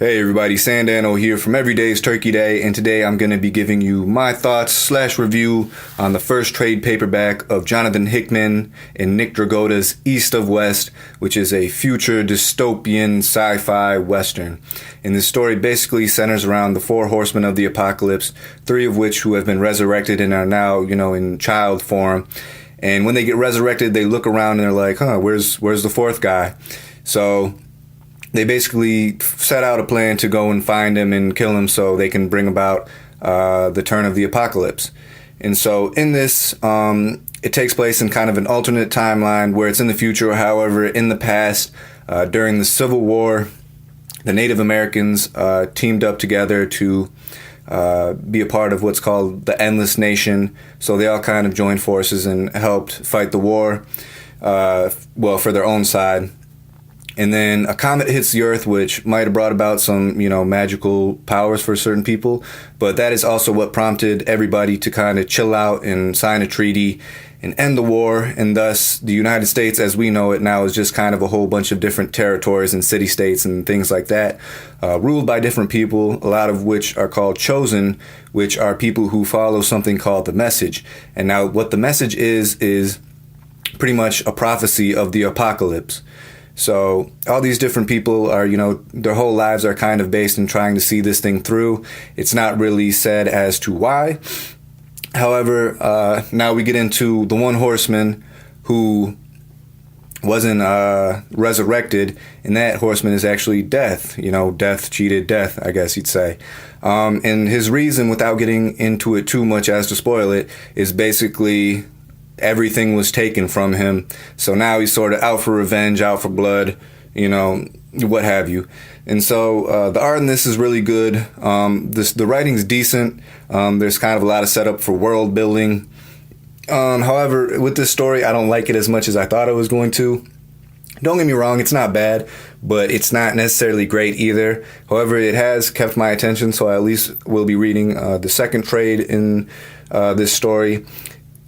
Hey everybody, Sandano here from Everyday's Turkey Day, and today I'm going to be giving you my thoughts / review on the first trade paperback of Jonathan Hickman and Nick Dragotta's East of West, which is a future dystopian sci-fi western. And this story basically centers around the four horsemen of the apocalypse, three of which who have been resurrected and are now, in child form. And when they get resurrected, they look around and they're like, where's the fourth guy? So they basically set out a plan to go and find him and kill him so they can bring about the turn of the apocalypse. And so in this, it takes place in kind of an alternate timeline where it's in the future. However, in the past, during the Civil War, the Native Americans teamed up together to be a part of what's called the Endless Nation. So they all kind of joined forces and helped fight the war, for their own side. And then a comet hits the Earth, which might have brought about some, magical powers for certain people. But that is also what prompted everybody to kind of chill out and sign a treaty and end the war. And thus, the United States, as we know it now, is just kind of a whole bunch of different territories and city-states and things like that, ruled by different people, a lot of which are called chosen, which are people who follow something called the message. And now what the message is pretty much a prophecy of the apocalypse. So all these different people are, their whole lives are kind of based in trying to see this thing through. It's not really said as to why. However, now we get into the one horseman who wasn't resurrected, and that horseman is actually Death. Death cheated death, I guess you'd say. And his reason, without getting into it too much as to spoil it, is basically everything was taken from him. So now he's sort of out for revenge, out for blood, what have you. And so the art in this is really good. The writing's decent. There's kind of a lot of setup for world building. However, with this story, I don't like it as much as I thought I was going to. Don't get me wrong, it's not bad, but it's not necessarily great either. However, it has kept my attention, so I at least will be reading the second trade in this story.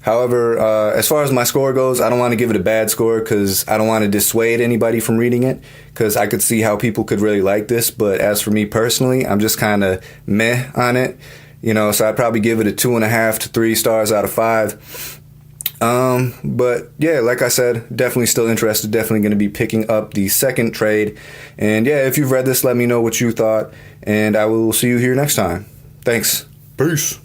However, as far as my score goes, I don't want to give it a bad score because I don't want to dissuade anybody from reading it, because I could see how people could really like this. But as for me personally, I'm just kind of meh on it, so I'd probably give it a 2.5 to 3 stars out of 5. But yeah, like I said, definitely still interested, definitely going to be picking up the second trade. And yeah, if you've read this, let me know what you thought, and I will see you here next time. Thanks. Peace.